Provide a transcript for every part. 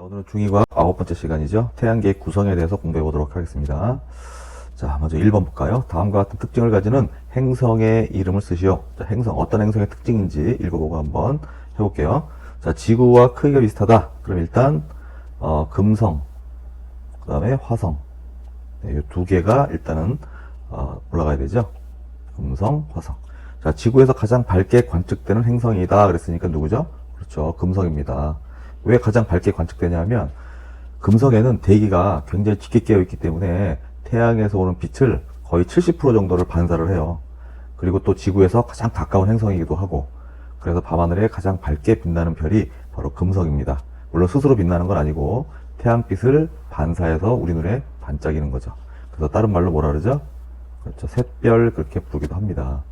오늘은 중2과학 9번째 시간이죠. 태양계의 구성에 대해서 공부해 보도록 하겠습니다. 자, 먼저 1번 볼까요? 다음과 같은 특징을 가지는 행성의 이름을 쓰시오. 자, 행성, 어떤 행성의 특징인지 읽어보고 한번 해볼게요. 자, 지구와 크기가 비슷하다. 그럼 일단, 금성, 그 다음에 화성. 네, 이 두 개가 일단은, 올라가야 되죠. 금성, 화성. 자, 지구에서 가장 밝게 관측되는 행성이다. 그랬으니까 누구죠? 그렇죠. 금성입니다. 왜 가장 밝게 관측되냐면 금성에는 대기가 굉장히 짙게 깨어 있기 때문에 태양에서 오는 빛을 거의 70% 정도를 반사를 해요. 그리고 또 지구에서 가장 가까운 행성이기도 하고, 그래서 밤하늘에 가장 밝게 빛나는 별이 바로 금성입니다. 물론 스스로 빛나는 건 아니고 태양빛을 반사해서 우리 눈에 반짝이는 거죠. 그래서 다른 말로 뭐라 그러죠? 그렇죠. 샛별, 그렇게 부르기도 합니다.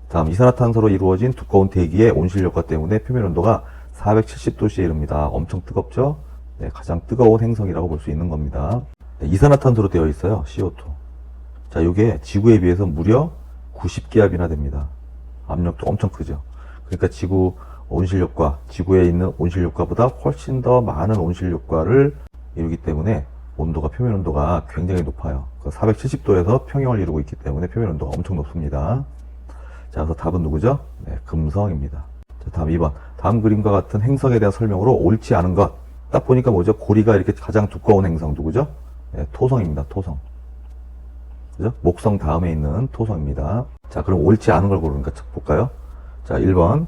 다음, 이산화탄소로 이루어진 두꺼운 대기의 온실효과 때문에 표면 온도가 470도씨에 이릅니다. 엄청 뜨겁죠? 네, 가장 뜨거운 행성이라고 볼 수 있는 겁니다. 네, 이산화탄소로 되어 있어요. CO2. 자, 이게 지구에 비해서 무려 90기압이나 됩니다. 압력도 엄청 크죠. 그러니까 지구 온실효과, 지구에 있는 온실효과보다 훨씬 더 많은 온실효과를 이루기 때문에 온도가, 표면 온도가 굉장히 높아요. 470도에서 평형을 이루고 있기 때문에 표면 온도가 엄청 높습니다. 자, 그래서 답은 누구죠? 네, 금성입니다. 자, 다음 2번. 다음 그림과 같은 행성에 대한 설명으로 옳지 않은 것. 딱 보니까 뭐죠? 고리가 이렇게 가장 두꺼운 행성 누구죠? 네, 토성입니다. 토성. 그죠? 목성 다음에 있는 토성입니다. 자, 그럼 옳지 않은 걸 고르니까 볼까요? 자, 1번.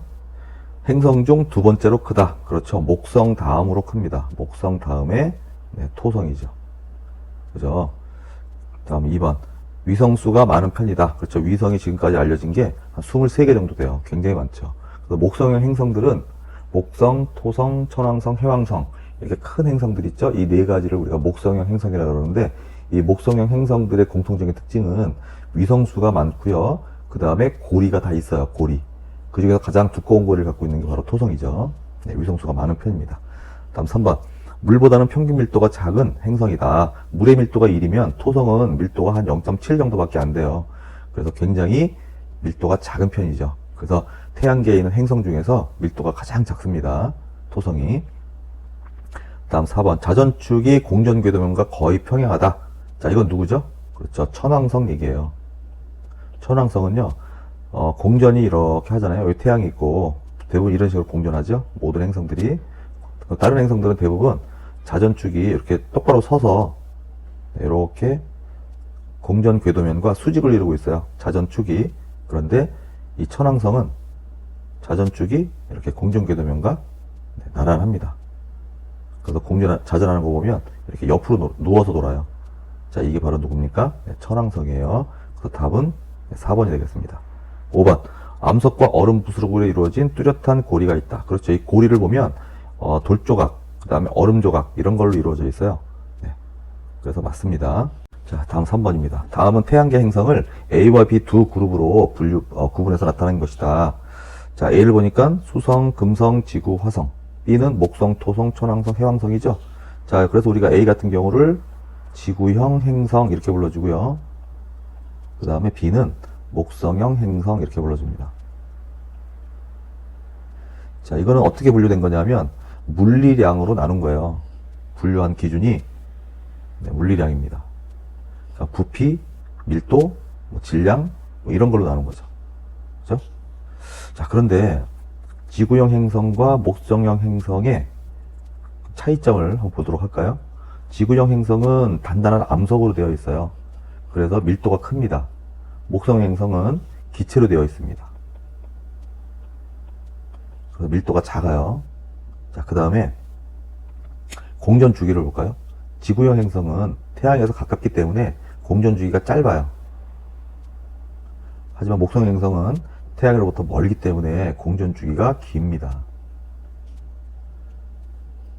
행성 중 두 번째로 크다. 그렇죠. 목성 다음으로 큽니다. 목성 다음에 네, 토성이죠. 그죠? 다음 2번. 위성수가 많은 편이다. 그렇죠. 위성이 지금까지 알려진 게 한 23개 정도 돼요. 굉장히 많죠. 그래서 목성형 행성들은 목성, 토성, 천왕성, 해왕성, 이렇게 큰 행성들 있죠. 이 네 가지를 우리가 목성형 행성이라고 그러는데, 이 목성형 행성들의 공통적인 특징은 위성수가 많고요. 그 다음에 고리가 다 있어요. 고리. 그 중에서 가장 두꺼운 고리를 갖고 있는 게 바로 토성이죠. 네, 위성수가 많은 편입니다. 다음 3번. 물보다는 평균 밀도가 작은 행성이다. 물의 밀도가 1이면 토성은 밀도가 한 0.7 정도밖에 안 돼요. 그래서 굉장히 밀도가 작은 편이죠. 그래서 태양계에 있는 행성 중에서 밀도가 가장 작습니다. 토성이. 다음 4번. 자전축이 공전궤도면과 거의 평행하다. 자, 이건 누구죠? 그렇죠. 천왕성 얘기예요. 천왕성은요, 공전이 이렇게 하잖아요. 여기 태양이 있고, 대부분 이런 식으로 공전하죠. 모든 행성들이. 다른 행성들은 대부분 자전축이 이렇게 똑바로 서서 이렇게 공전 궤도면과 수직을 이루고 있어요. 자전축이. 그런데 이 천왕성은 자전축이 이렇게 공전 궤도면과 나란합니다. 그래서 자전하는 거 보면 이렇게 옆으로 누워서 돌아요. 자, 이게 바로 누굽니까? 네, 천왕성이에요. 그래서 답은 4번이 되겠습니다. 5번. 암석과 얼음 부스러기로 이루어진 뚜렷한 고리가 있다. 그렇죠. 이 고리를 보면 돌조각, 그 다음에 얼음 조각, 이런 걸로 이루어져 있어요. 네. 그래서 맞습니다. 자, 다음 3번입니다. 다음은 태양계 행성을 A와 B 두 그룹으로 구분해서 나타낸 것이다. 자, A를 보니까 수성, 금성, 지구, 화성. B는 목성, 토성, 천왕성, 해왕성이죠. 자, 그래서 우리가 A 같은 경우를 지구형 행성 이렇게 불러주고요. 그 다음에 B는 목성형 행성 이렇게 불러줍니다. 자, 이거는 어떻게 분류된 거냐면 물리량으로 나눈 거예요. 분류한 기준이 네, 물리량입니다. 자, 부피, 밀도, 질량 이런 걸로 나눈 거죠. 그죠? 자, 그런데 지구형 행성과 목성형 행성의 차이점을 한번 보도록 할까요? 지구형 행성은 단단한 암석으로 되어 있어요. 그래서 밀도가 큽니다. 목성 행성은 기체로 되어 있습니다. 그래서 밀도가 작아요. 자, 그 다음에 공전 주기를 볼까요? 지구형 행성은 태양에서 가깝기 때문에 공전 주기가 짧아요. 하지만 목성 행성은 태양으로부터 멀기 때문에 공전 주기가 깁니다.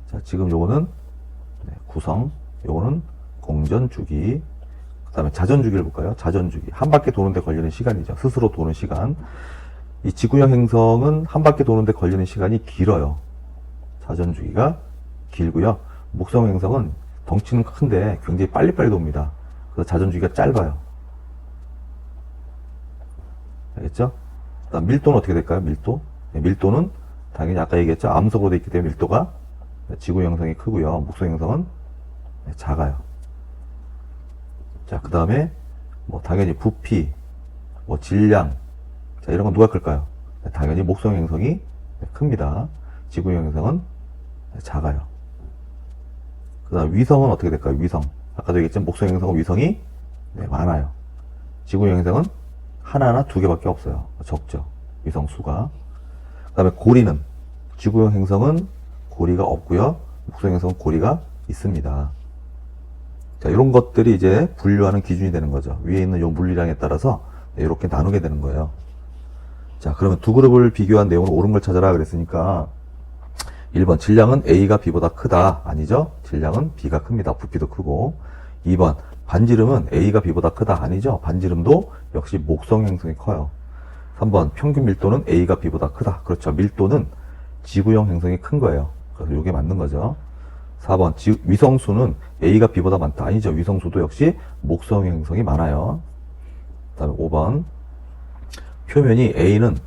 자, 지금 요거는 구성, 요거는 공전 주기. 그 다음에 자전 주기를 볼까요? 자전 주기. 한 바퀴 도는데 걸리는 시간이죠. 스스로 도는 시간. 이 지구형 행성은 한 바퀴 도는데 걸리는 시간이 길어요. 자전 주기가 길고요. 목성 행성은 덩치는 큰데 굉장히 빨리빨리 돕니다. 그래서 자전 주기가 짧아요. 알겠죠? 그다음 밀도는 어떻게 될까요? 밀도? 네, 밀도는 당연히 아까 얘기했죠. 암석으로 되어 있기 때문에 밀도가 지구 형성이 크고요. 목성 형성은 작아요. 자, 그 다음에 뭐 당연히 부피, 뭐 질량, 자, 이런 건 누가 클까요? 당연히 목성 형성이 큽니다. 지구 형성은 작아요. 그 다음 위성은 어떻게 될까요? 위성. 아까도 얘기했지만 목성 형성은 위성이 많아요. 지구 형성은 하나나 두 개밖에 없어요. 적죠. 위성 수가. 그 다음에 고리는 지구형 행성은 고리가 없고요. 목성 행성은 고리가 있습니다. 자, 이런 것들이 이제 분류하는 기준이 되는 거죠. 위에 있는 요 물리량에 따라서 이렇게 나누게 되는 거예요. 자, 그러면 두 그룹을 비교한 내용을 옳은 걸 찾아라 그랬으니까 1번 질량은 A가 B보다 크다. 아니죠? 질량은 B가 큽니다. 부피도 크고. 2번 반지름은 A가 B보다 크다. 아니죠? 반지름도 역시 목성 행성이 커요. 3번 평균 밀도는 A가 B보다 크다. 그렇죠. 밀도는 지구형 행성이 큰 거예요. 그래서 이게 맞는 거죠. 4번 위성수는 A가 B보다 많다. 아니죠. 위성수도 역시 목성 행성이 많아요. 그 다음에 5번 표면이 A는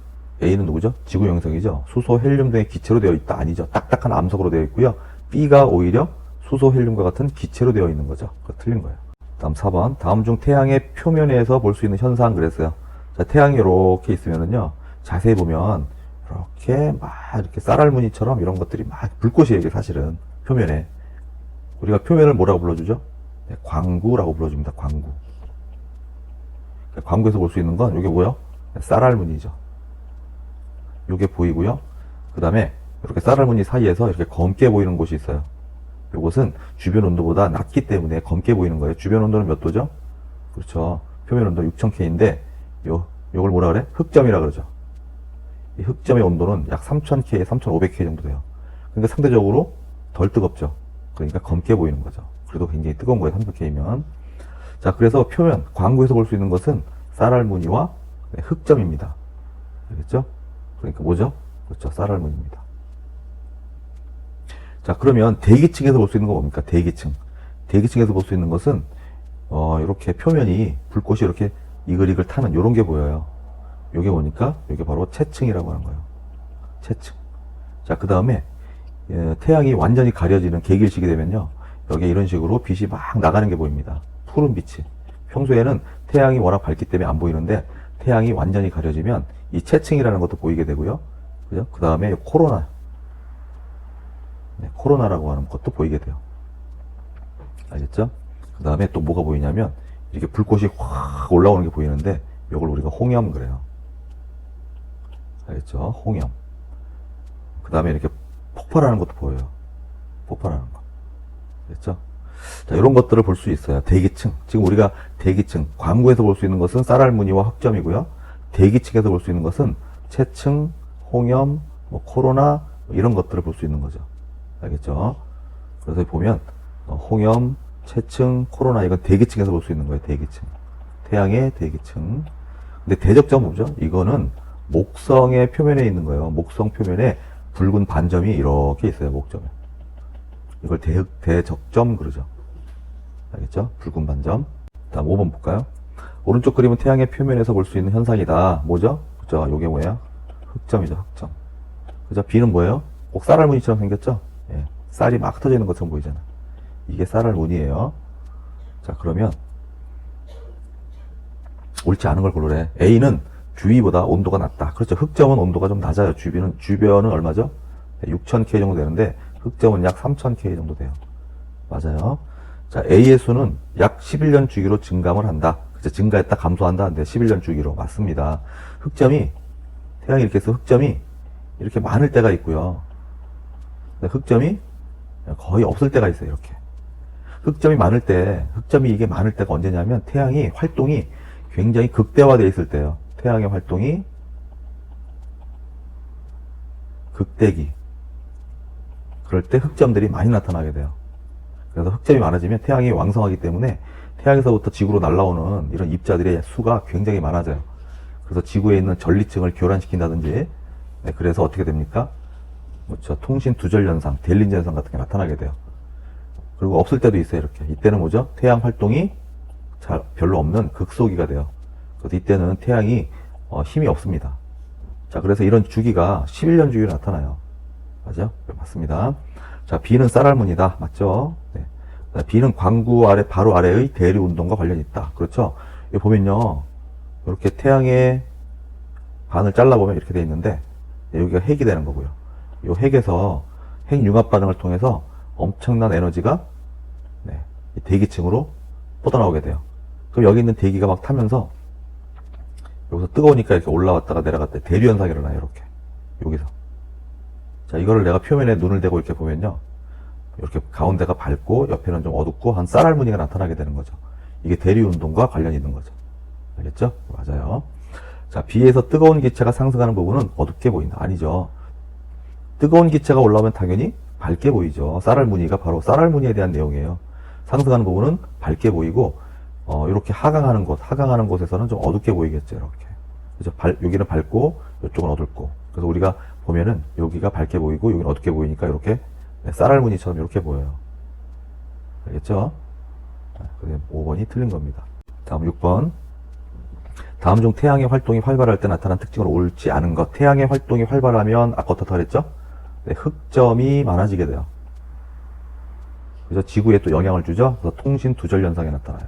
누구죠? 지구 형성이죠. 수소, 헬륨 등의 기체로 되어 있다. 아니죠. 딱딱한 암석으로 되어 있고요. B가 오히려 수소, 헬륨과 같은 기체로 되어 있는 거죠. 틀린 거예요. 다음 4번 다음 중 태양의 표면에서 볼 수 있는 현상 그랬어요. 자, 태양이 이렇게 있으면은요. 자세히 보면 이렇게 막 이렇게 쌀알무늬처럼 이런 것들이 막 불꽃이에요. 이게 사실은 표면에. 우리가 표면을 뭐라고 불러주죠? 네, 광구라고 불러줍니다. 광구. 광구에서 볼 수 있는 건 이게 뭐요? 쌀알무늬죠. 요게 보이고요. 그 다음에 이렇게 쌀알무늬 사이에서 이렇게 검게 보이는 곳이 있어요. 요것은 주변 온도보다 낮기 때문에 검게 보이는 거예요. 주변 온도는 몇 도죠? 그렇죠. 표면 온도 6000K인데 요걸 뭐라 그래? 흑점이라 그러죠. 이 흑점의 온도는 약 3000K, 3500K 정도 돼요. 그러니까 상대적으로 덜 뜨겁죠. 그러니까 검게 보이는 거죠. 그래도 굉장히 뜨거운 거예요. 3000K면. 자, 그래서 표면, 광구에서 볼 수 있는 것은 쌀알무늬와 흑점입니다. 알겠죠? 그러니까 뭐죠? 그렇죠. 쌀알무늬입니다. 자, 그러면 대기층에서 볼 수 있는 건 뭡니까? 대기층. 대기층에서 볼 수 있는 것은 이렇게 표면이 불꽃이 이렇게 이글이글 타는 이런 게 보여요. 요게 뭐니까? 요게 바로 채층이라고 하는 거예요. 채층. 자, 그 다음에 태양이 완전히 가려지는 개길식이 되면요. 여기 이런 식으로 빛이 막 나가는 게 보입니다. 푸른 빛이. 평소에는 태양이 워낙 밝기 때문에 안 보이는데 태양이 완전히 가려지면 이 채층이라는 것도 보이게 되고요. 그죠? 그 다음에 코로나. 네, 코로나라고 하는 것도 보이게 돼요. 알겠죠? 그 다음에 또 뭐가 보이냐면 이렇게 불꽃이 확 올라오는 게 보이는데 이걸 우리가 홍염 그래요. 알겠죠? 홍염. 그 다음에 이렇게 폭발하는 것도 보여요. 폭발하는 거. 알겠죠? 자, 이런 것들을 볼 수 있어요. 대기층. 지금 우리가 대기층, 광구에서 볼 수 있는 것은 쌀알무늬와 흑점이고요. 대기층에서 볼 수 있는 것은 채층, 홍염, 뭐 코로나 뭐 이런 것들을 볼 수 있는 거죠. 알겠죠? 그래서 보면 홍염, 채층, 코로나 이건 대기층에서 볼 수 있는 거예요. 대기층. 태양의 대기층. 근데 대적점 뭐죠? 이거는 목성의 표면에 있는 거예요. 목성 표면에 붉은 반점이 이렇게 있어요. 목점에. 이걸 대적점 그러죠. 알겠죠? 붉은 반점. 다음 5번 볼까요? 오른쪽 그림은 태양의 표면에서 볼 수 있는 현상이다. 뭐죠? 그죠? 요게 뭐예요? 흑점이죠. 흑점. 그죠? B는 뭐예요? 꼭 쌀알무늬처럼 생겼죠? 예. 쌀이 막 흩어져 있는 것처럼 보이잖아. 이게 쌀알무늬예요. 자, 그러면 옳지 않은 걸 고르래. A는 주위보다 온도가 낮다. 그렇죠. 흑점은 온도가 좀 낮아요. 주변은 얼마죠? 6000K 정도 되는데 흑점은 약 3000K 정도 돼요. 맞아요. 자, A의 수는 약 11년 주기로 증감을 한다. 그쵸? 증가했다, 감소한다. 근데 11년 주기로 맞습니다. 흑점이 태양이 이렇게 해서 흑점이 이렇게 많을 때가 있고요. 흑점이 거의 없을 때가 있어요. 이렇게. 흑점이 이게 많을 때가 언제냐면 태양이 활동이 굉장히 극대화되어 있을 때예요. 태양의 활동이 극대기. 그럴 때 흑점들이 많이 나타나게 돼요. 그래서 흑점이 많아지면 태양이 왕성하기 때문에 태양에서부터 지구로 날아오는 이런 입자들의 수가 굉장히 많아져요. 그래서 지구에 있는 전리층을 교란시킨다든지, 네, 그래서 어떻게 됩니까? 그렇죠. 통신 두절 현상, 델린저 현상 같은 게 나타나게 돼요. 그리고 없을 때도 있어요. 이렇게. 이때는 뭐죠? 태양 활동이 별로 없는 극소기가 돼요. 그래서 이때는 태양이 힘이 없습니다. 자, 그래서 이런 주기가 11년 주기로 나타나요. 맞죠? 네, 맞습니다. 자, B는 쌀알무늬다. 맞죠? 네. B는 광구 아래, 바로 아래의 대류 운동과 관련이 있다. 그렇죠? 여기 보면요. 이렇게 태양의 반을 잘라보면 이렇게 돼 있는데, 네, 여기가 핵이 되는 거고요. 이 핵에서 핵융합 반응을 통해서 엄청난 에너지가 네, 이 대기층으로 뻗어나오게 돼요. 그럼 여기 있는 대기가 막 타면서 여기서 뜨거우니까 이렇게 올라왔다가 내려갔다 대류 현상이 일어나요. 이렇게 여기서. 자, 이거를 내가 표면에 눈을 대고 이렇게 보면요, 이렇게 가운데가 밝고 옆에는 좀 어둡고 한 쌀알무늬가 나타나게 되는 거죠. 이게 대류 운동과 관련이 있는 거죠. 알겠죠? 맞아요. 자, B에서 뜨거운 기체가 상승하는 부분은 어둡게 보인다. 아니죠. 뜨거운 기체가 올라오면 당연히 밝게 보이죠. 쌀알무늬가 바로 쌀알무늬에 대한 내용이에요. 상승하는 부분은 밝게 보이고, 이렇게 하강하는 곳에서는 좀 어둡게 보이겠죠. 이렇게. 그죠? 여기는 밝고, 이쪽은 어둡고. 그래서 우리가 보면은 여기가 밝게 보이고, 여기는 어둡게 보이니까 이렇게 네, 쌀알무늬처럼 이렇게 보여요. 알겠죠? 그래서 5번이 틀린 겁니다. 다음 6번. 다음 중 태양의 활동이 활발할 때 나타난 특징으로 옳지 않은 것. 태양의 활동이 활발하면 아까 어떻다 그랬죠? 네, 흑점이 많아지게 돼요. 그래서 지구에 또 영향을 주죠. 그래서 통신 두절 현상이 나타나요.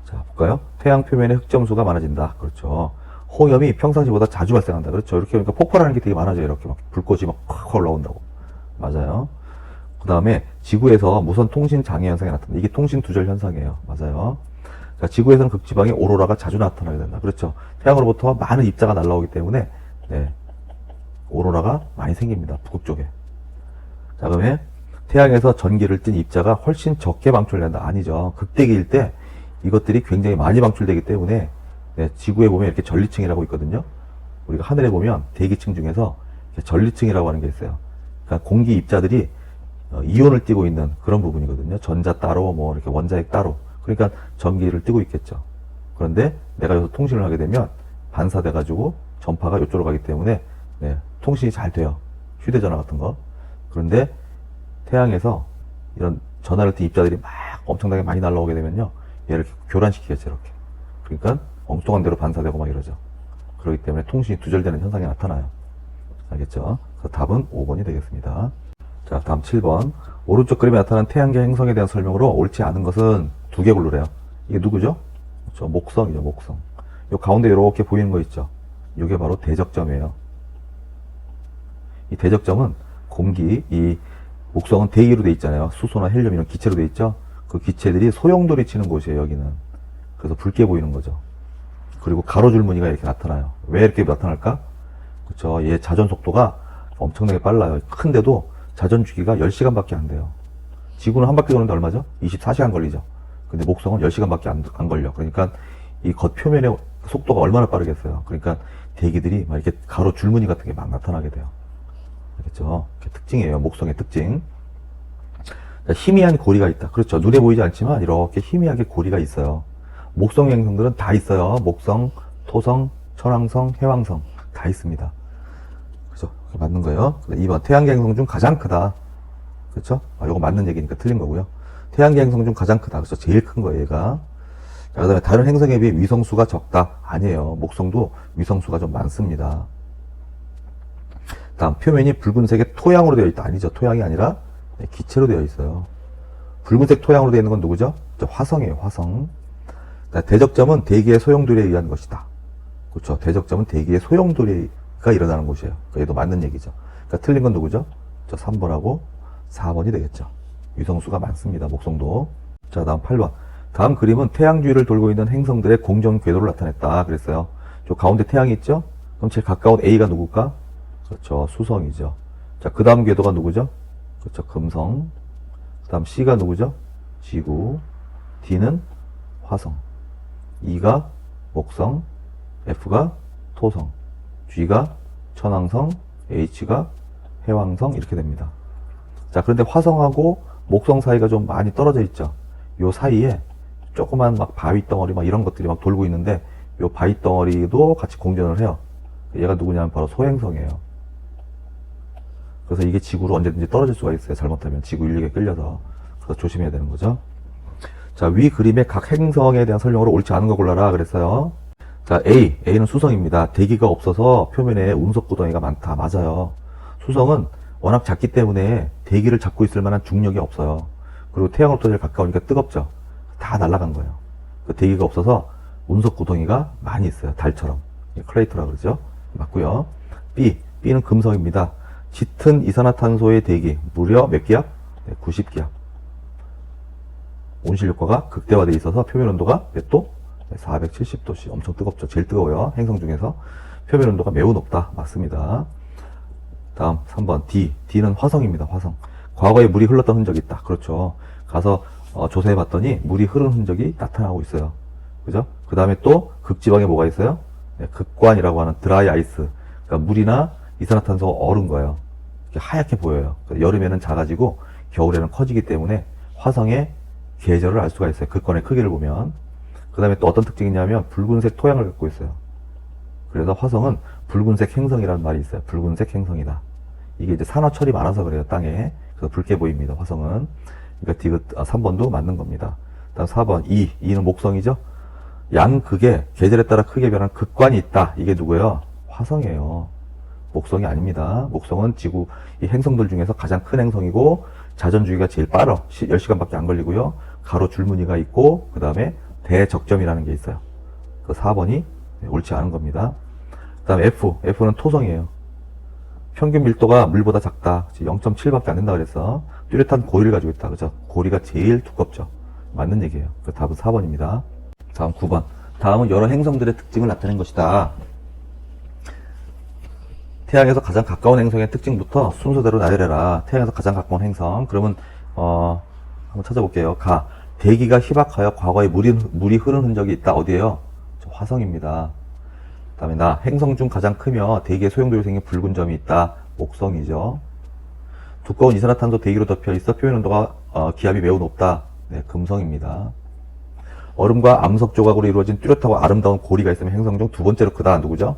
자, 볼까요? 태양 표면에 흑점수가 많아진다. 그렇죠. 홍염이 평상시보다 자주 발생한다. 그렇죠. 이렇게 그러니까 폭발하는 게 되게 많아져요. 이렇게 막 불꽃이 막 확 올라온다고. 맞아요. 그 다음에 지구에서 무선 통신 장애 현상이 나타난다. 이게 통신 두절 현상이에요. 맞아요. 자, 지구에서는 극지방에 오로라가 자주 나타나게 된다. 그렇죠. 태양으로부터 많은 입자가 날라오기 때문에 네, 오로라가 많이 생깁니다. 북극 쪽에. 자, 그러면 태양에서 전기를 띤 입자가 훨씬 적게 방출된다. 아니죠. 극대기일 때 이것들이 굉장히 많이 방출되기 때문에 네, 지구에 보면 이렇게 전리층이라고 있거든요. 우리가 하늘에 보면 대기층 중에서 전리층이라고 하는 게 있어요. 그러니까 공기 입자들이 이온을 띠고 있는 그런 부분이거든요. 전자 따로, 뭐 이렇게 원자핵 따로. 그러니까 전기를 띠고 있겠죠. 그런데 내가 여기서 통신을 하게 되면 반사돼가지고 전파가 이쪽으로 가기 때문에 네, 통신이 잘 돼요. 휴대전화 같은 거. 그런데 태양에서 이런 전화를 띈 입자들이 막 엄청나게 많이 날라오게 되면요, 얘를 교란시키겠죠. 이렇게. 그러니까 엉뚱한 대로 반사되고 막 이러죠. 그렇기 때문에 통신이 두절되는 현상이 나타나요. 알겠죠? 그래서 답은 5번이 되겠습니다. 자, 다음 7번. 오른쪽 그림에 나타난 태양계 행성에 대한 설명으로 옳지 않은 것은 두 개 고르래요. 이게 누구죠? 그렇죠. 목성이죠, 목성. 요 가운데 이렇게 보이는 거 있죠? 이게 바로 대적점이에요. 이 대적점은 이 목성은 대기로 돼 있잖아요. 수소나 헬륨 이런 기체로 돼 있죠? 그 기체들이 소용돌이 치는 곳이에요, 여기는. 그래서 붉게 보이는 거죠. 그리고 가로줄무늬가 이렇게 나타나요. 왜 이렇게 나타날까? 그렇죠. 얘 자전 속도가 엄청나게 빨라요. 큰데도 자전 주기가 10시간밖에 안 돼요. 지구는 한 바퀴 도는데 얼마죠? 24시간 걸리죠. 근데 목성은 10시간밖에 안 걸려. 그러니까 이 겉표면의 속도가 얼마나 빠르겠어요. 그러니까 대기들이 막 이렇게 가로 줄무늬 같은 게 막 나타나게 돼요. 알겠죠? 그게 특징이에요. 목성의 특징. 자, 희미한 고리가 있다. 그렇죠. 눈에 보이지 않지만 이렇게 희미하게 고리가 있어요. 목성 행성들은 다 있어요. 목성, 토성, 천왕성, 해왕성 다 있습니다. 그죠? 맞는 거예요. 2번 태양계 행성 중 가장 크다. 그렇죠? 이거 맞는 얘기니까 틀린 거고요. 태양계 행성 중 가장 크다. 그렇죠? 제일 큰 거예요, 얘가. 자, 그 다음에 다른 행성에 비해 위성수가 적다. 아니에요. 목성도 위성수가 좀 많습니다. 다음 표면이 붉은색의 토양으로 되어 있다. 아니죠. 토양이 아니라 네, 기체로 되어 있어요. 붉은색 토양으로 되어 있는 건 누구죠? 화성이에요. 화성. 대적점은 대기의 소용돌이에 의한 것이다. 그렇죠. 대적점은 대기의 소용돌이가 일어나는 곳이에요. 그러니까 얘도 맞는 얘기죠. 그러니까 틀린 건 누구죠? 3번하고 4번이 되겠죠. 위성수가 많습니다. 목성도. 자, 다음 8번. 다음 그림은 태양 주위를 돌고 있는 행성들의 공전 궤도를 나타냈다. 그랬어요. 저 가운데 태양이 있죠? 그럼 제일 가까운 A가 누굴까? 그렇죠. 수성이죠. 자, 그 다음 궤도가 누구죠? 그렇죠. 금성. 그 다음 C가 누구죠? 지구. D는 화성. E가 목성. F가 토성. G가 천왕성. H가 해왕성. 이렇게 됩니다. 자, 그런데 화성하고 목성 사이가 좀 많이 떨어져 있죠. 요 사이에 조그만 막 바위 덩어리 막 이런 것들이 막 돌고 있는데 요 바위 덩어리도 같이 공전을 해요. 얘가 누구냐면 바로 소행성이에요. 그래서 이게 지구로 언제든지 떨어질 수가 있어요. 잘못하면 지구 인력에 끌려서. 그래서 조심해야 되는 거죠. 자, 위 그림의 각 행성에 대한 설명으로 옳지 않은 거 골라라 그랬어요. 자, A는 수성입니다. 대기가 없어서 표면에 운석 구덩이가 많다. 맞아요. 수성은 워낙 작기 때문에 대기를 잡고 있을 만한 중력이 없어요. 그리고 태양으로부터 제일 가까우니까 뜨겁죠. 다 날아간 거예요. 그 대기가 없어서 운석 구덩이가 많이 있어요. 달처럼. 클레이터라 그러죠. 맞고요. B는 금성입니다. 짙은 이산화탄소의 대기 무려 몇 기압? 네, 90기압. 온실 효과가 극대화되어 있어서 표면 온도가 몇 도? 470도씨. 엄청 뜨겁죠. 제일 뜨거워요. 행성 중에서. 표면 온도가 매우 높다. 맞습니다. 다음 3번 D는 화성입니다. 화성. 과거에 물이 흘렀던 흔적이 있다. 그렇죠. 가서 조사해 봤더니 물이 흐른 흔적이 나타나고 있어요. 그죠? 그 다음에 또 극지방에 뭐가 있어요? 네, 극관이라고 하는 드라이 아이스. 그러니까 물이나 이산화탄소가 얼은 거예요. 하얗게 보여요. 여름에는 작아지고 겨울에는 커지기 때문에 화성의 계절을 알 수가 있어요. 극관의 크기를 보면. 그 다음에 또 어떤 특징이 있냐면 붉은색 토양을 갖고 있어요. 그래서 화성은 붉은색 행성이라는 말이 있어요. 붉은색 행성이다. 이게 이제 산화철이 많아서 그래요. 땅에. 그래서 붉게 보입니다. 화성은. 그러니까 3번도 맞는 겁니다. 다음 4번 E는 목성이죠. 양극의 계절에 따라 크게 변한 극관이 있다. 이게 누구예요? 화성이에요. 목성이 아닙니다. 목성은 지구 이 행성들 중에서 가장 큰 행성이고 자전주기가 제일 빠르. 10시간밖에 안 걸리고요. 가로 줄무늬가 있고 그 다음에 대적점이라는 게 있어요. 그 4번이 옳지 않은 겁니다. 그 다음에 F는 토성이에요. 평균 밀도가 물보다 작다. 0.7밖에 안 된다 그랬어. 뚜렷한 고리를 가지고 있다. 그죠? 고리가 제일 두껍죠. 맞는 얘기예요. 그 답은 4번입니다. 다음 9번. 다음은 여러 행성들의 특징을 나타낸 것이다. 태양에서 가장 가까운 행성의 특징부터 순서대로 나열해라. 태양에서 가장 가까운 행성. 그러면 한번 찾아볼게요. 대기가 희박하여 과거에 물이 흐른 흔적이 있다. 어디에요? 화성입니다. 그 다음에 행성 중 가장 크며 대기의 소용돌이 생긴 붉은 점이 있다. 목성이죠. 두꺼운 이산화탄소 대기로 덮여 있어 표면 온도가 기압이 매우 높다. 네, 금성입니다. 얼음과 암석 조각으로 이루어진 뚜렷하고 아름다운 고리가 있으면 행성 중 두 번째로 크다. 누구죠?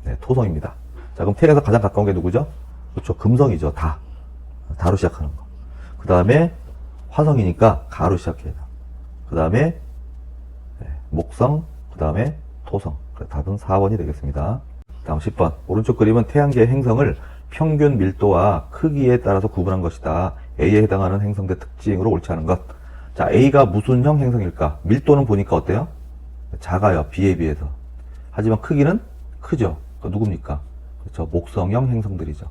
네, 토성입니다. 자, 그럼 태양에서 가장 가까운 게 누구죠? 그렇죠. 금성이죠. 다로 시작하는 거. 그 다음에 화성이니까 가로 시작해요. 그 다음에 목성, 그 다음에 토성. 답은 4번이 되겠습니다. 다음 10번. 오른쪽 그림은 태양계의 행성을 평균 밀도와 크기에 따라서 구분한 것이다. A에 해당하는 행성대 특징으로 옳지 않은 것. 자, A가 무슨 형 행성일까? 밀도는 보니까 어때요? 작아요. B에 비해서. 하지만 크기는 크죠. 누굽니까? 그렇죠. 목성형 행성들이죠.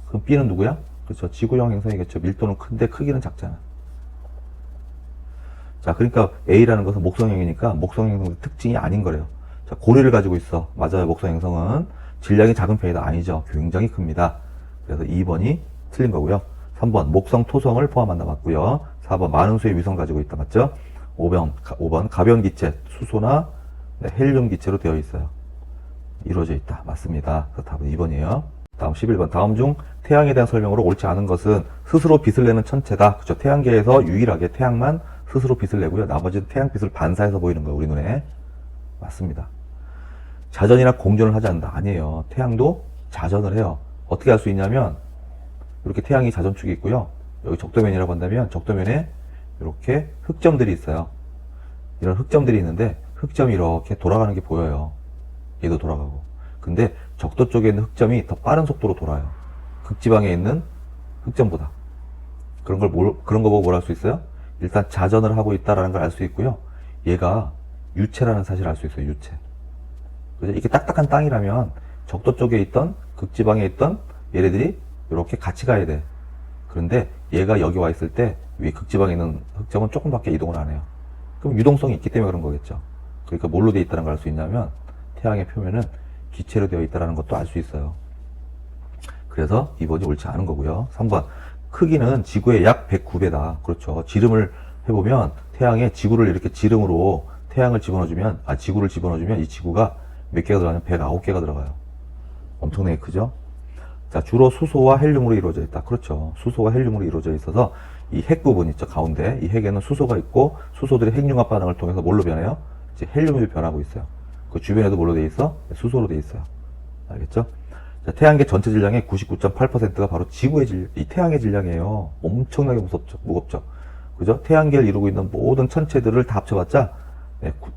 그럼 B는 누구야? 그렇죠. 지구형 행성이겠죠. 밀도는 큰데 크기는 작잖아. 자, 그러니까 A라는 것은 목성형이니까 목성 행성의 특징이 아닌 거래요. 자, 고리를 가지고 있어. 맞아요. 목성 행성은 질량이 작은 편이다. 아니죠. 굉장히 큽니다. 그래서 2번이 틀린 거고요. 3번 목성 토성을 포함한다. 맞고요. 4번 많은 수의 위성 가지고 있다. 맞죠? 5번 가벼운 기체 수소나 헬륨 기체로 되어 있어요. 이루어져 있다. 맞습니다. 그래서 답은 2번이에요. 다음 11번. 다음 중 태양에 대한 설명으로 옳지 않은 것은 스스로 빛을 내는 천체다. 그렇죠. 태양계에서 유일하게 태양만 스스로 빛을 내고요. 나머지는 태양빛을 반사해서 보이는 거예요. 우리 눈에. 맞습니다. 자전이나 공전을 하지 않는다. 아니에요. 태양도 자전을 해요. 어떻게 할 수 있냐면 이렇게 태양이 자전축이 있고요. 여기 적도면이라고 한다면 적도면에 이렇게 흑점들이 있어요. 이런 흑점들이 있는데 흑점이 이렇게 돌아가는 게 보여요. 얘도 돌아가고. 근데 적도 쪽에 있는 흑점이 더 빠른 속도로 돌아요. 극지방에 있는 흑점보다. 그런 거 보고 뭘 할 수 있어요? 일단 자전을 하고 있다라는 걸 알 수 있고요. 얘가 유체라는 사실을 알 수 있어요. 유체. 그죠? 이렇게 딱딱한 땅이라면 적도 쪽에 있던 극지방에 있던 얘네들이 이렇게 같이 가야 돼. 그런데 얘가 여기 와 있을 때 위 극지방에 있는 흑점은 조금밖에 이동을 안 해요. 그럼 유동성이 있기 때문에 그런 거겠죠. 그러니까 뭘로 되어 있다는 걸 알 수 있냐면 태양의 표면은 기체로 되어 있다는 것도 알 수 있어요. 그래서 2번이 옳지 않은 거고요. 3번. 크기는 지구의 약 109배다. 그렇죠. 지름을 해보면 태양에 지구를 이렇게 지름으로 지구를 집어넣어주면 이 지구가 몇 개가 들어가냐면 109개가 들어가요. 엄청나게 크죠? 자, 주로 수소와 헬륨으로 이루어져 있다. 그렇죠. 수소와 헬륨으로 이루어져 있어서 이 핵 부분 있죠. 가운데. 이 핵에는 수소가 있고 수소들이 핵융합 반응을 통해서 뭘로 변해요? 이제 헬륨으로 변하고 있어요. 그 주변에도 뭘로 돼 있어? 수소로 돼 있어요. 알겠죠? 자, 태양계 전체 질량의 99.8%가 바로 이 태양의 질량이에요. 엄청나게 무겁죠. 그죠? 태양계를 이루고 있는 모든 천체들을 다 합쳐봤자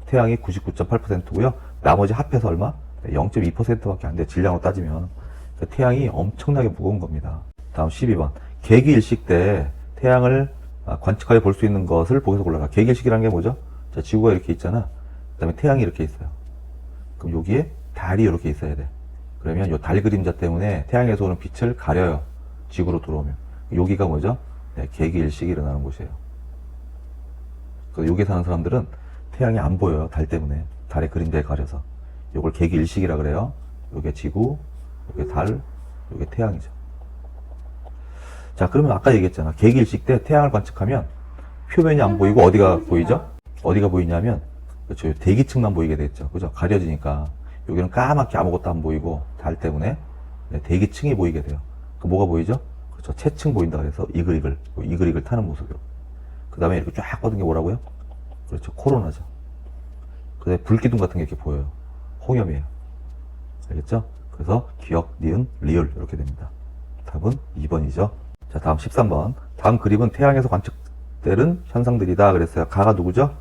태양이 99.8%고요. 나머지 합해서 얼마? 0.2%밖에 안 돼. 질량으로 따지면. 태양이 엄청나게 무거운 겁니다. 다음 12번. 개기일식 때 태양을 관측하여 볼 수 있는 것을 보기에서 골라라. 개기일식이라는 게 뭐죠? 자, 지구가 이렇게 있잖아. 그 다음에 태양이 이렇게 있어요. 그럼 여기에 달이 이렇게 있어야 돼. 그러면 이 달 그림자 때문에 태양에서 오는 빛을 가려요. 지구로 들어오면. 여기가 뭐죠? 개기일식이 일어나는 곳이에요. 여기 사는 사람들은 태양이 안 보여요. 달 때문에. 달의 그림자에 가려서. 이걸 개기일식이라 그래요. 요게 지구, 요게 달, 요게 태양이죠. 자, 그러면 아까 얘기했잖아. 개기일식 때 태양을 관측하면 표면이 안 보이고 어디가 보이죠? 어디가 보이냐면, 그렇죠. 대기층만 보이게 됐죠. 그죠? 가려지니까. 여기는 까맣게 아무것도 안 보이고, 달 때문에 대기층이 보이게 돼요. 그 뭐가 보이죠? 그렇죠. 채층 보인다 그래서 이글이글 타는 모습으로. 그 다음에 이렇게 쫙 뻗은 게 뭐라고요? 그렇죠. 코로나죠. 그 다음에 불기둥 같은 게 이렇게 보여요. 홍염이에요. 알겠죠? 그래서 기억, 니은, 리을 이렇게 됩니다. 답은 2번이죠. 자, 다음 13번. 다음 그림은 태양에서 관측되는 현상들이다 그랬어요. 가가 누구죠?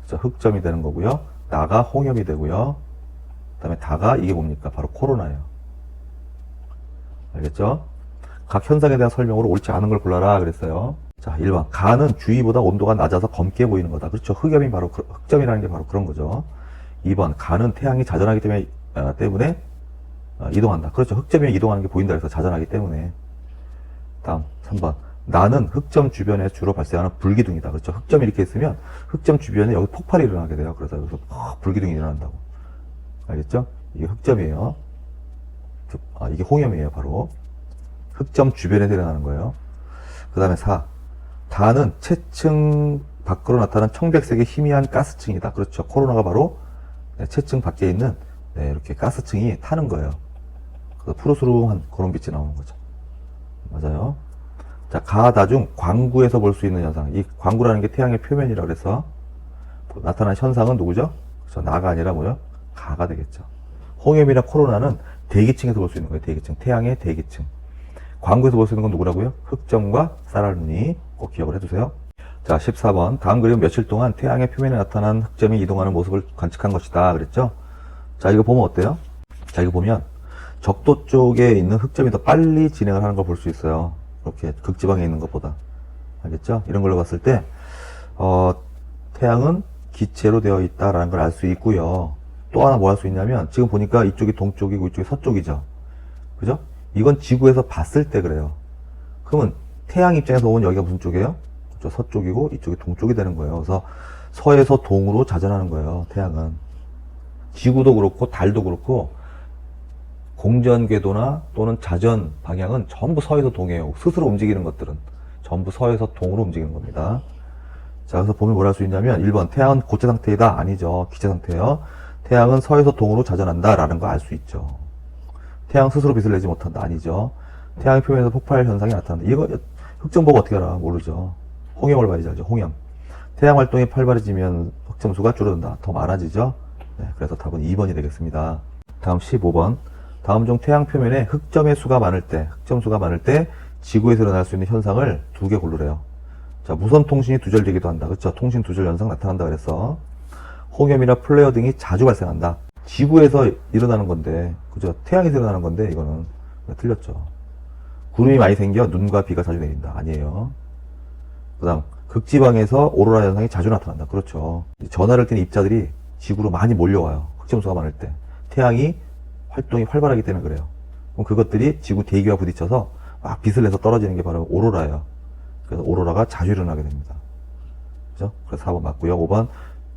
자, 흑점이 되는 거고요. 나가 홍염이 되고요. 그 다음에 다가 이게 뭡니까? 바로 코로나예요. 알겠죠? 각 현상에 대한 설명으로 옳지 않은 걸 골라라 그랬어요. 자, 1번. 가는 주위보다 온도가 낮아서 검게 보이는 거다. 그렇죠. 흑염이 바로, 흑점이라는 게 바로 그런 거죠. 2번. 가는 태양이 자전하기 때문에 이동한다. 그렇죠. 흑점이 이동하는 게 보인다 그래서 자전하기 때문에. 다음 3번. 나는 흑점 주변에 주로 발생하는 불기둥이다. 그렇죠. 흑점이 이렇게 있으면 흑점 주변에 여기 폭발이 일어나게 돼요. 그래서 여기서 불기둥이 일어난다고. 알겠죠? 이게 흑점이에요. 이게 홍염이에요. 바로. 흑점 주변에서 일어나는 거예요. 그 다음에 4. 다는 채층 밖으로 나타난 청백색의 희미한 가스층이다. 그렇죠. 코로나가 바로 채층 밖에 있는 이렇게 가스층이 타는 거예요. 그래서 푸르스름한 그런 빛이 나오는 거죠. 맞아요. 자, 가다중 광구에서 볼 수 있는 현상. 이 광구라는 게 태양의 표면이라 그래서 나타난 현상은 누구죠? 그렇죠. 나가 아니라 뭐요? 가가 되겠죠. 홍염이나 코로나는 대기층에서 볼 수 있는 거예요. 대기층. 태양의 대기층. 광구에서 볼 수 있는 건 누구라고요? 흑점과 쌀알무늬. 꼭 기억을 해두세요. 자, 14번. 다음 그림은 며칠 동안 태양의 표면에 나타난 흑점이 이동하는 모습을 관측한 것이다. 그랬죠? 자, 이거 보면 어때요? 자, 이거 보면 적도 쪽에 있는 흑점이 더 빨리 진행을 하는 걸 볼 수 있어요. 이렇게 극지방에 있는 것보다. 알겠죠? 이런 걸로 봤을 때, 태양은 기체로 되어 있다라는 걸 알 수 있고요. 또 하나 뭐 할 수 있냐면, 지금 보니까 이쪽이 동쪽이고 이쪽이 서쪽이죠. 그죠? 이건 지구에서 봤을 때 그래요. 그러면 태양 입장에서 보면 여기가 무슨 쪽이에요? 그렇죠? 서쪽이고 이쪽이 동쪽이 되는 거예요. 그래서 서에서 동으로 자전하는 거예요. 태양은. 지구도 그렇고 달도 그렇고 공전 궤도나 또는 자전 방향은 전부 서에서 동이에요. 스스로 움직이는 것들은 전부 서에서 동으로 움직이는 겁니다. 자, 그래서 보면 뭐라 할 수 있냐면 1번 태양은 고체 상태이다. 아니죠. 기체 상태예요. 태양은 서에서 동으로 자전한다 라는 거 알 수 있죠. 태양 스스로 빛을 내지 못한다. 아니죠. 태양의 표면에서 폭발 현상이 나타난다. 이거 흑점 보고 어떻게 알아? 모르죠. 홍염을 봐야지 알죠. 홍염. 태양 활동이 활발해지면 흑점수가 줄어든다. 더 많아지죠. 네, 그래서 답은 2번이 되겠습니다. 다음 15번. 다음 중 태양 표면에 흑점의 수가 많을 때, 흑점 수가 많을 때 지구에서 일어날 수 있는 현상을 2개 고르래요. 자, 무선 통신이 두절되기도 한다. 그렇죠? 통신 두절 현상 나타난다 그랬어. 홍염이나 플레어 등이 자주 발생한다. 지구에서 일어나는 건데, 그죠? 태양에서 일어나는 건데, 이거는 틀렸죠. 구름이 많이 생겨 눈과 비가 자주 내린다. 아니에요. 그 다음, 극지방에서 오로라 현상이 자주 나타난다. 그렇죠. 전화를 띄는 입자들이 지구로 많이 몰려와요. 흑점수가 많을 때. 태양이 활동이 활발하기 때문에 그래요. 그럼 그것들이 지구 대기와 부딪혀서 막 빛을 내서 떨어지는 게 바로 오로라예요. 그래서 오로라가 자주 일어나게 됩니다. 그죠? 그래서 4번 맞고요. 5번,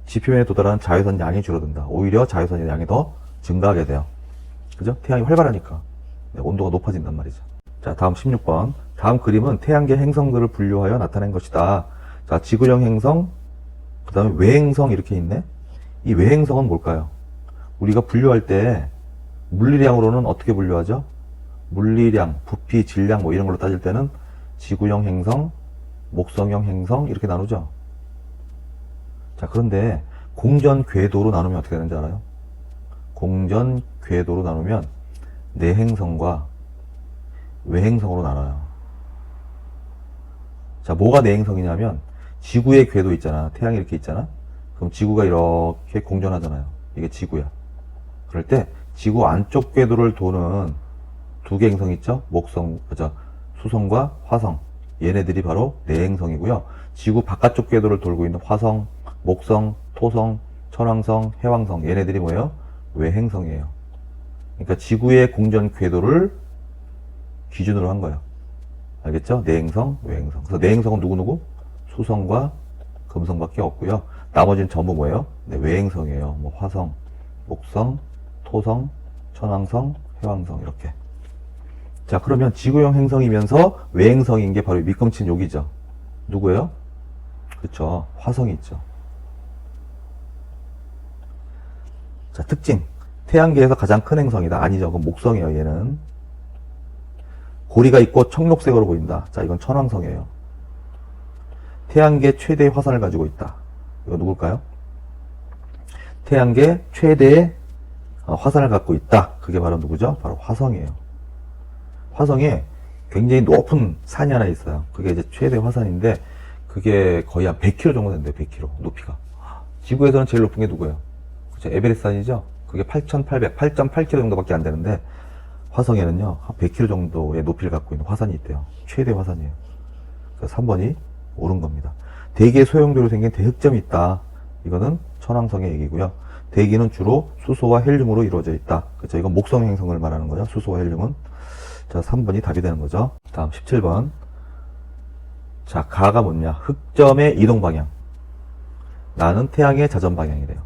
지표면에 도달하는 자외선 양이 줄어든다. 오히려 자외선의 양이 더 증가하게 돼요. 그죠? 태양이 활발하니까. 온도가 높아진단 말이죠. 자, 다음 16번. 다음 그림은 태양계 행성들을 분류하여 나타낸 것이다. 자, 지구형 행성, 그 다음에 외행성 이렇게 있네. 이 외행성은 뭘까요? 우리가 분류할 때 물리량으로는 어떻게 분류하죠? 물리량, 부피, 질량 뭐 이런 걸로 따질 때는 지구형 행성, 목성형 행성 이렇게 나누죠. 자, 그런데 공전 궤도로 나누면 어떻게 되는지 알아요? 공전 궤도로 나누면 내행성과 외행성으로 나눠요. 자, 뭐가 내행성이냐면 지구의 궤도 있잖아. 태양이 이렇게 있잖아. 그럼 지구가 이렇게 공전하잖아요. 이게 지구야. 그럴 때 지구 안쪽 궤도를 도는 두 개 행성 있죠? 수성과 화성. 얘네들이 바로 내행성이고요. 지구 바깥쪽 궤도를 돌고 있는 화성, 목성, 토성, 천왕성, 해왕성. 얘네들이 뭐예요? 외행성이에요. 그러니까 지구의 공전 궤도를 기준으로 한 거예요. 알겠죠? 내행성, 외행성. 그래서 내행성은 누구누구? 수성과 금성밖에 없고요. 나머지는 전부 뭐예요? 네, 외행성이에요. 뭐 화성, 목성, 토성, 천왕성, 해왕성 이렇게. 자, 그러면 지구형 행성이면서 외행성인 게 바로 밑금친 여기죠. 누구예요? 그렇죠. 화성이 있죠. 자, 특징. 태양계에서 가장 큰 행성이다. 아니죠. 그건 목성이에요. 얘는. 고리가 있고 청록색으로 보인다. 자, 이건 천왕성이에요. 태양계 최대의 화산을 가지고 있다. 이거 누굴까요? 태양계 최대의 화산을 갖고 있다. 그게 바로 누구죠? 바로 화성이에요. 화성에 굉장히 높은 산이 하나 있어요. 그게 이제 최대 화산인데, 그게 거의 한 100km 정도 된대요. 100km. 높이가. 지구에서는 제일 높은 게 누구예요? 그죠? 에베레스트 산이죠? 그게 8.8km 정도밖에 안 되는데, 화성에는요, 한 100km 정도의 높이를 갖고 있는 화산이 있대요. 최대 화산이에요. 그래서 3번이 옳은 겁니다. 대기의 소용돌이로 생긴 대흑점이 있다. 이거는 천왕성의 얘기고요. 대기는 주로 수소와 헬륨으로 이루어져 있다. 그렇죠? 이건 목성 행성을 말하는 거죠. 수소와 헬륨은. 자, 3번이 답이 되는 거죠. 다음 17번. 자, 가가 뭐냐? 흑점의 이동 방향. 나는 태양의 자전 방향이래요.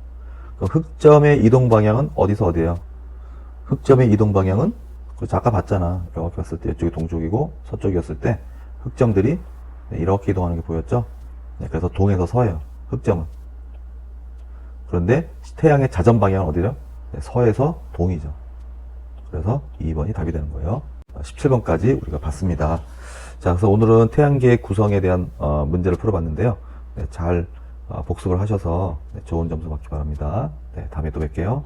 그럼 흑점의 이동 방향은 어디서 어디예요? 흑점의 이동 방향은 그렇죠. 아까 봤잖아. 이렇게 봤을 때 이쪽이 동쪽이고 서쪽이었을 때 흑점들이 이렇게 이동하는 게 보였죠? 네, 그래서 동에서 서예요. 흑점은. 그런데 태양의 자전 방향은 어디죠? 네, 서에서 동이죠. 그래서 2번이 답이 되는 거예요. 17번까지 우리가 봤습니다. 자, 그래서 오늘은 태양계의 구성에 대한 문제를 풀어봤는데요. 네, 잘 복습을 하셔서 좋은 점수 받기 바랍니다. 네, 다음에 또 뵐게요.